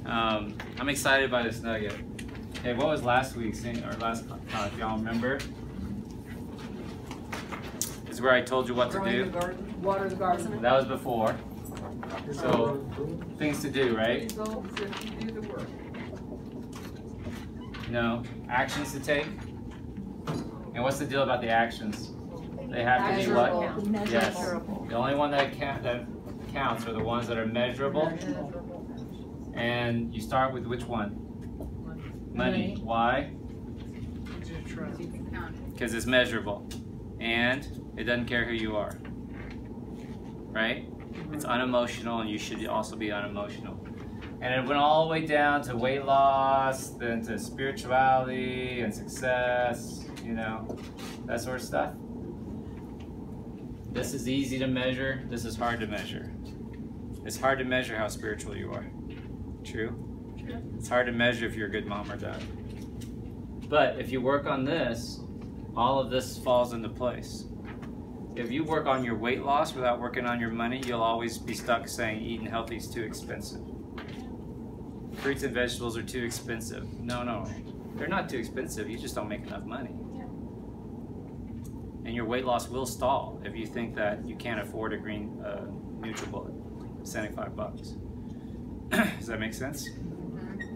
I'm excited by this nugget. Hey, what was last week's, or last, if y'all remember? Is where I told you what to do. Water the garden. That was before. So, things to do, right? Results if you do the work. No, actions to take. And what's the deal about the actions? They have to be what? Yes. The only one that counts are the ones that are measurable. And you start with which one? Money. Why? Because it's measurable. And it doesn't care who you are. Right? It's unemotional, and you should also be unemotional. And it went all the way down to weight loss, then to spirituality and success, you know, that sort of stuff. This is easy to measure. This is hard to measure. It's hard to measure how spiritual you are. True? It's hard to measure if you're a good mom or dad. But if you work on this, all of this falls into place. If you work on your weight loss without working on your money, you'll always be stuck saying eating healthy is too expensive. Fruits and vegetables are too expensive. No, they're not too expensive. You just don't make enough money. And your weight loss will stall if you think that you can't afford a green NutriBullet, $75. Does that make sense?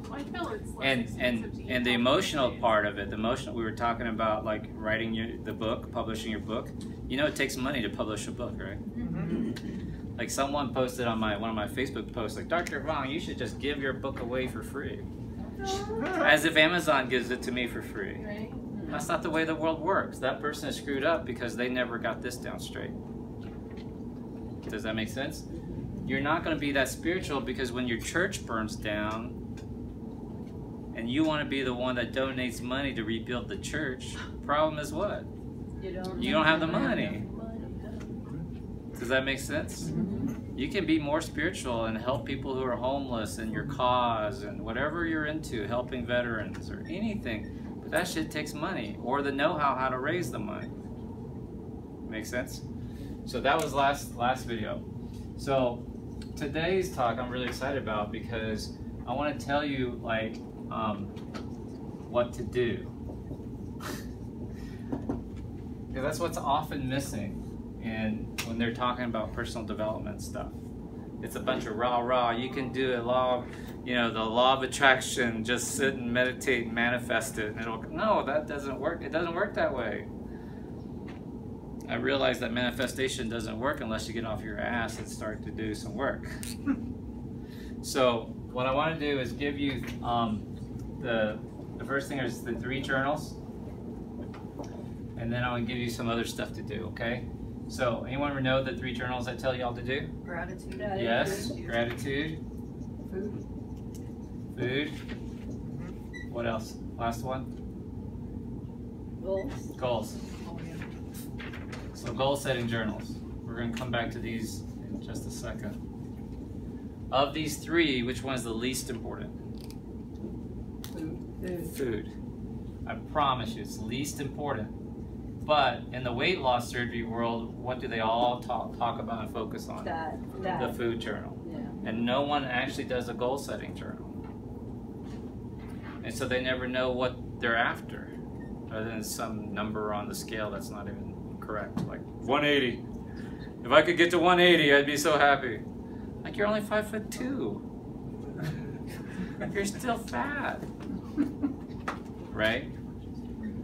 I feel it's less and the emotional part of it, we were talking about, like writing the book, publishing your book. You know, it takes money to publish a book, right? Mm-hmm. Like someone posted on one of my Facebook posts, like, Dr. Vuong, you should just give your book away for free. As if Amazon gives it to me for free. Right. That's not the way the world works. That person is screwed up because they never got this down straight. Does that make sense? You're not going to be that spiritual because when your church burns down and you want to be the one that donates money to rebuild the church, problem is what? You don't have the money. Does that make sense? You can be more spiritual and help people who are homeless in your cause and whatever you're into, helping veterans or anything. But that shit takes money, or the know-how how to raise the money. Make sense? So that was last video. So today's talk I'm really excited about because I want to tell you like what to do. Because that's what's often missing when they're talking about personal development stuff. It's a bunch of rah-rah, you can do it, the law of attraction, just sit and meditate and manifest it. And no, that doesn't work. It doesn't work that way. I realize that manifestation doesn't work unless you get off your ass and start to do some work. So what I want to do is give you the first thing is the 3 journals. And then I'm going to give you some other stuff to do, okay? So, anyone know the 3 journals I tell y'all to do? Gratitude. Yes, gratitude. Food. What else? Last one? Goals. Oh, yeah. So, goal setting journals. We're going to come back to these in just a second. Of these 3, which one is the least important? Food. I promise you, it's least important. But in the weight loss surgery world, what do they all talk about and focus on? The food journal. Yeah. And no one actually does a goal setting journal. And so they never know what they're after, other than some number on the scale that's not even correct, like 180. If I could get to 180, I'd be so happy. Like, you're only 5'2". You're still fat. Right?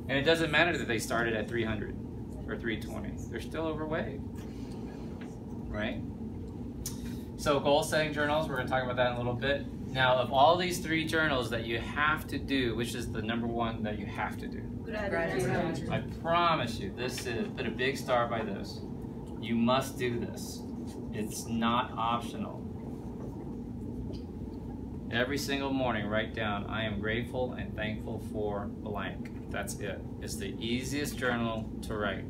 And it doesn't matter that they started at 300 or 320. They're still overweight. Right? So goal setting journals, we're going to talk about that in a little bit. Now, of all these 3 journals that you have to do, which is the number 1 that you have to do? Gratitude. I promise you, put a big star by this. You must do this. It's not optional. Every single morning, write down, I am grateful and thankful for blank. That's it. It's the easiest journal to write.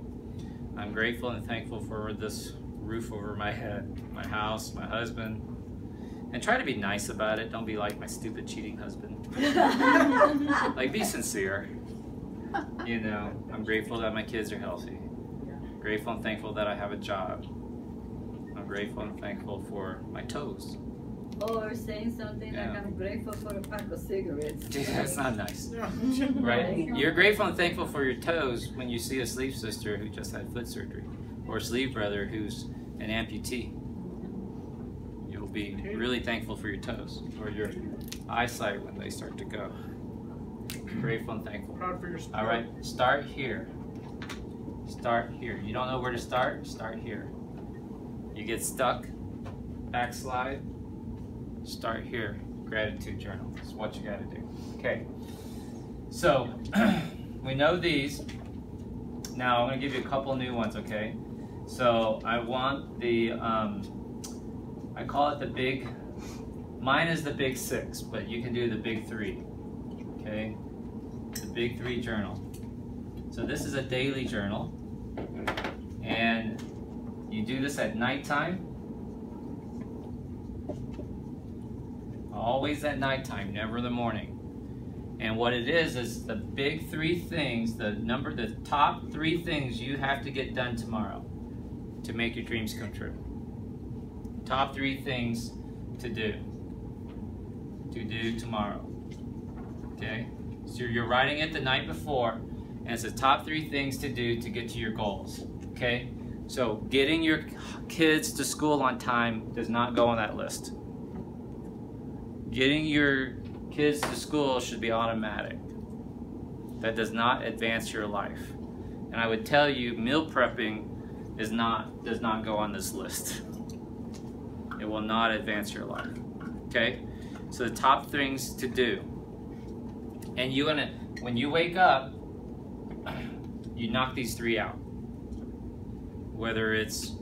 I'm grateful and thankful for this roof over my head, my house, my husband. And try to be nice about it. Don't be like my stupid cheating husband. Like, be sincere. You know, I'm grateful that my kids are healthy. Grateful and thankful that I have a job. I'm grateful and thankful for my toes. Or saying something like, I'm grateful for a pack of cigarettes. Dude, that's not nice. Right? You're grateful and thankful for your toes when you see a sleep sister who just had foot surgery, or a sleep brother who's an amputee. You'll be really thankful for your toes, or your eyesight when they start to go. Grateful and thankful. Proud for your sport. All right, start here. Start here. You don't know where to start? Start here. You get stuck, backslide, start here. Gratitude journal. That's what you got to do. Okay. So, we know these. Now, I'm going to give you a couple new ones, okay? So, I want the, I call it the big, mine is the big 6, but you can do the big 3, okay? The big 3 journal. So, this is a daily journal, and you do this at nighttime. Always at nighttime, never in the morning. And what it is the big 3 things, the top 3 things you have to get done tomorrow to make your dreams come true. Top 3 things to do tomorrow. Okay? So you're writing it the night before, and it's the top 3 things to do to get to your goals. Okay? So getting your kids to school on time does not go on that list. Getting your kids to school should be automatic. That does not advance your life. And I would tell you, meal prepping does not go on this list. It will not advance your life. Okay? So the top things to do. And when you wake up, you knock these 3 out. Whether it's,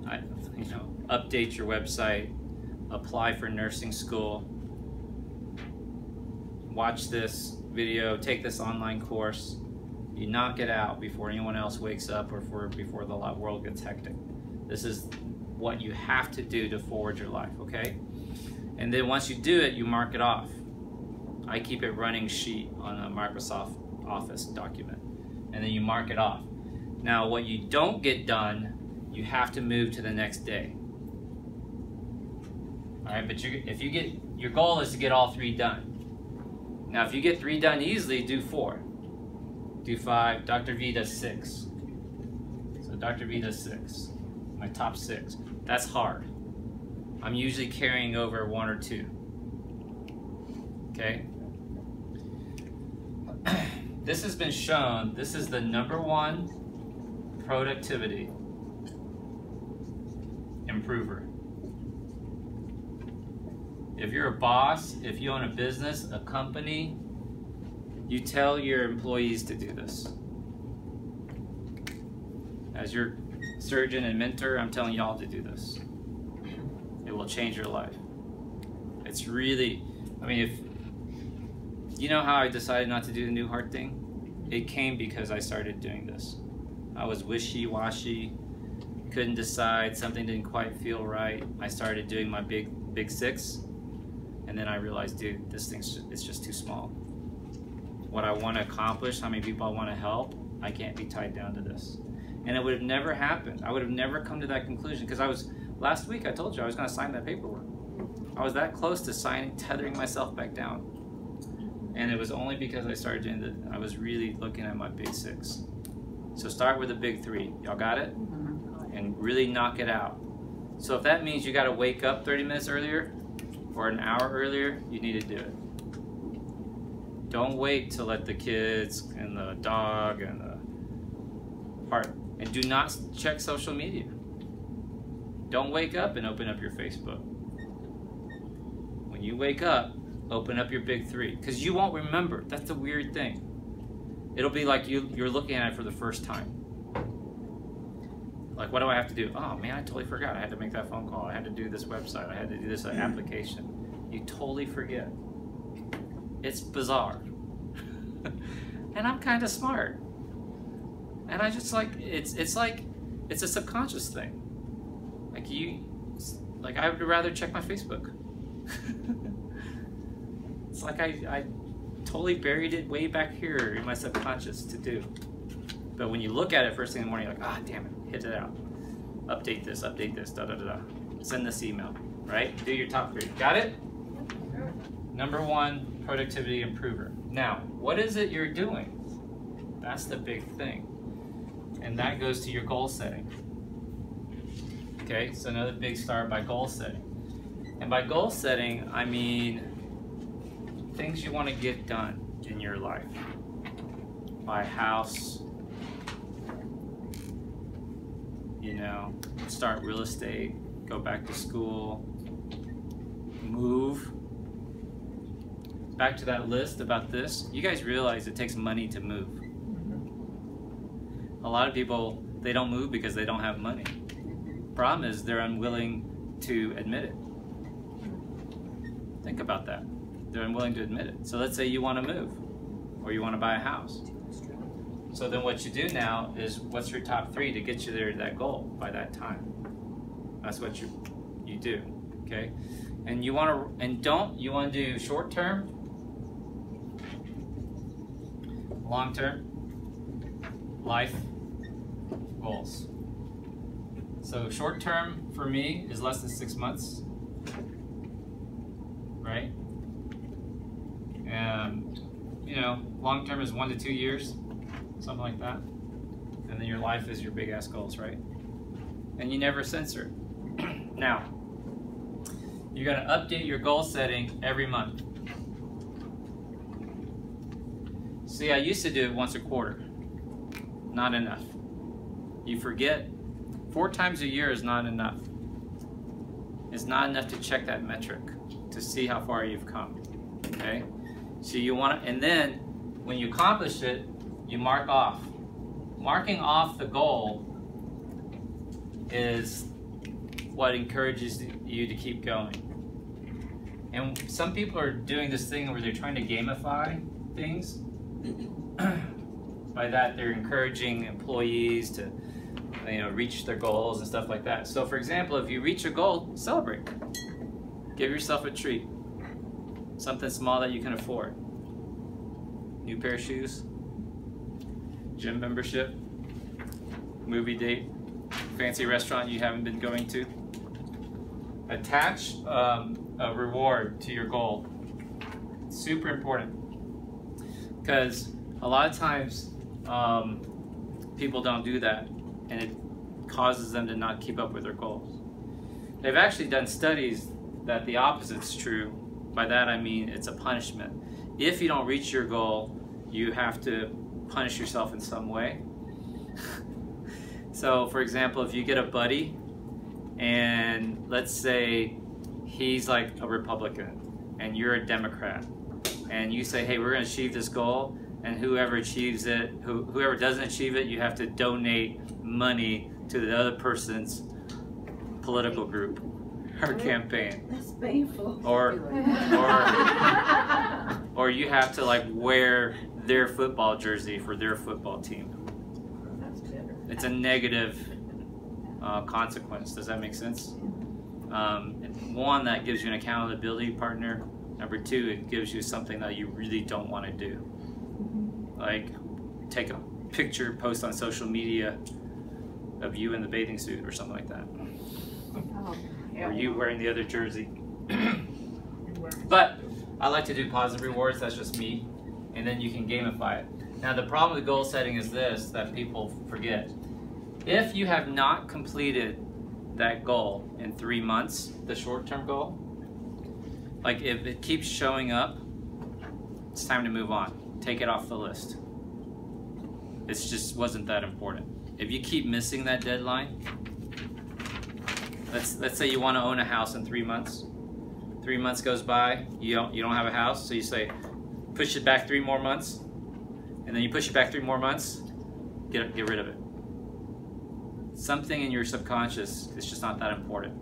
update your website, apply for nursing school, watch this video, take this online course. You knock it out before anyone else wakes up or before the world gets hectic. This is what you have to do to forward your life, okay? And then once you do it, you mark it off. I keep it running sheet on a Microsoft Office document. And then you mark it off. Now, what you don't get done, you have to move to the next day. All right, but your goal is to get all 3 done. Now, if you get 3 done easily, do 4. Do 5. Dr. V does 6. So Dr. V does 6. My top 6. That's hard. I'm usually carrying over 1 or 2. Okay? This has been shown. This is the #1 productivity improver. If you're a boss, if you own a business, a company, you tell your employees to do this. As your surgeon and mentor, I'm telling y'all to do this. It will change your life. It's really, if you know how I decided not to do the new heart thing? It came because I started doing this. I was wishy-washy, couldn't decide, something didn't quite feel right. I started doing my big 6. And then I realized, dude, this thing's it's just too small. What I want to accomplish, how many people I want to help, I can't be tied down to this. And it would have never happened. I would have never come to that conclusion because last week I told you I was going to sign that paperwork. I was that close to tethering myself back down. And it was only because I started doing I was really looking at my big 6. So start with the big 3. Y'all got it? And really knock it out. So if that means you got to wake up 30 minutes earlier, or an hour earlier, you need to do it. Don't wait to let the kids and the dog and the part. And do not check social media. Don't wake up and open up your Facebook. When you wake up, open up your big 3. Because you won't remember. That's the weird thing. It'll be like you're looking at it for the first time. Like, what do I have to do? Oh man, I totally forgot. I had to make that phone call. I had to do this website. I had to do this application. You totally forget. It's bizarre. And I'm kind of smart. And I just it's a subconscious thing. I would rather check my Facebook. It's like I totally buried it way back here in my subconscious to do. But when you look at it first thing in the morning, you're like, damn it, hit it out. Update this, da da da da. Send this email. right? Do your top 3. Got it? Number 1, productivity improver. Now, what is it you're doing? That's the big thing. And that goes to your goal setting. Okay, so another big start by goal setting. And by goal setting, I mean things you want to get done in your life. Buy a house, you know, start real estate, go back to school, move. Back to that list about this, you guys realize it takes money to move. A lot of people, they don't move because they don't have money. Problem is they're unwilling to admit it. Think about that. They're unwilling to admit it. So let's say you want to move or you want to buy a house. So then what you do now is what's your top 3 to get you there to that goal by that time. That's what you do, okay? And you want to, you want to do short term, long term, life goals. So short term for me is less than 6 months, right? You know, long term is 1 to 2 years, something like that. And then your life is your big ass goals, right? And you never censor it. Now, you're gonna update your goal setting every month. See, I used to do it once a quarter. Not enough. You forget. 4 times a year is not enough. It's not enough to check that metric to see how far you've come. Okay? So you want to, and then when you accomplish it, you mark off. Marking off the goal is what encourages you to keep going. And some people are doing this thing where they're trying to gamify things. By that, they're encouraging employees to, you know, reach their goals and stuff like that. So for example, if you reach a goal, celebrate. Give yourself a treat. Something small that you can afford. New pair of shoes, gym membership, movie date, fancy restaurant you haven't been going to. Attach a reward to your goal. It's super important. Because a lot of times people don't do that, and it causes them to not keep up with their goals. They've actually done studies that the opposite's true. By that I mean it's a punishment. If you don't reach your goal, you have to punish yourself in some way. So for example, if you get a buddy and let's say he's like a Republican and you're a Democrat, and you say, hey, we're going to achieve this goal, and whoever achieves it, whoever doesn't achieve it, you have to donate money to the other person's political group or campaign. That's painful. Or you have to like wear their football jersey for their football team. That's better. It's a negative consequence. Does that make sense? One, that gives you an accountability partner. Number 2, it gives you something that you really don't want to do. Like take a picture, post on social media of you in the bathing suit or something like that. Or you wearing the other jersey. But I like to do positive rewards, that's just me. And then you can gamify it. Now the problem with goal setting is this, that people forget. If you have not completed that goal in 3 months, the short-term goal, like if it keeps showing up, it's time to move on. Take it off the list. It just wasn't that important. If you keep missing that deadline, let's say you want to own a house in 3 months. 3 months goes by, you don't have a house, so you say, push it back 3 more months, and then you push it back 3 more months, get rid of it. Something in your subconscious is just not that important.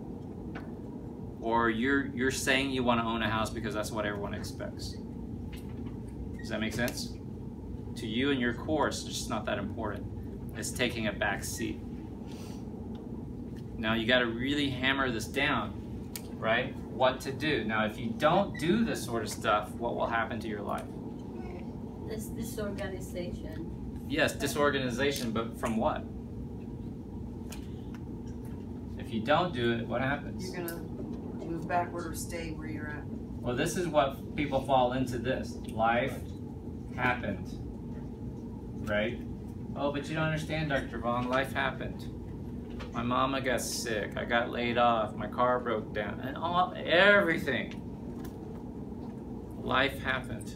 Or you're saying you want to own a house because that's what everyone expects. Does that make sense? To you and your course, it's just not that important. It's taking a back seat. Now you got to really hammer this down, right? What to do. Now if you don't do this sort of stuff, what will happen to your life? This disorganization. Yes, disorganization, but from what? If you don't do it, what happens? You're gonna move backward or stay where you're at. Well, this is what people fall into this. Life happened. Right? Oh, but you don't understand, Dr. Vuong. Life happened. My mama got sick. I got laid off. My car broke down. And everything. Life happened.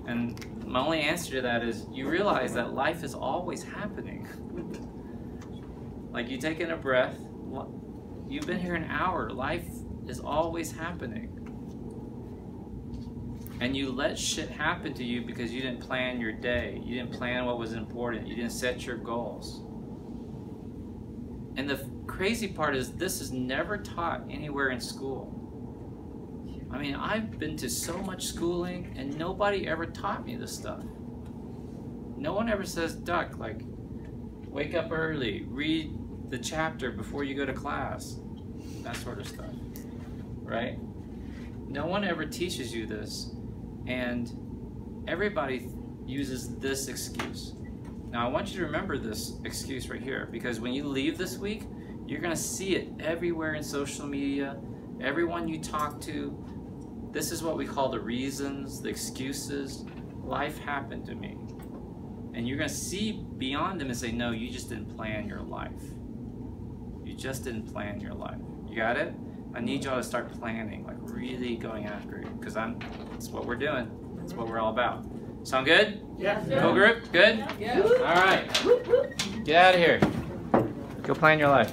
And my only answer to that is you realize that life is always happening. Like you take in a breath. You've been here an hour. Life is always happening. And you let shit happen to you because you didn't plan your day. You didn't plan what was important. You didn't set your goals. And the crazy part is this is never taught anywhere in school. I mean, I've been to so much schooling and nobody ever taught me this stuff. No one ever says, Duck, like, wake up early, read the chapter before you go to class, that sort of stuff, right? No one ever teaches you this, and everybody uses this excuse. Now, I want you to remember this excuse right here, because when you leave this week, you're going to see it everywhere in social media, everyone you talk to. This is what we call the reasons, the excuses. Life happened to me. And you're going to see beyond them and say, no, you just didn't plan your life. You just didn't plan your life. You got it? I need y'all to start planning, like really going after it, because that's what we're doing. That's what we're all about. Sound good? Yeah. Whole group? Good? Yeah. All right. Get out of here. Go plan your life.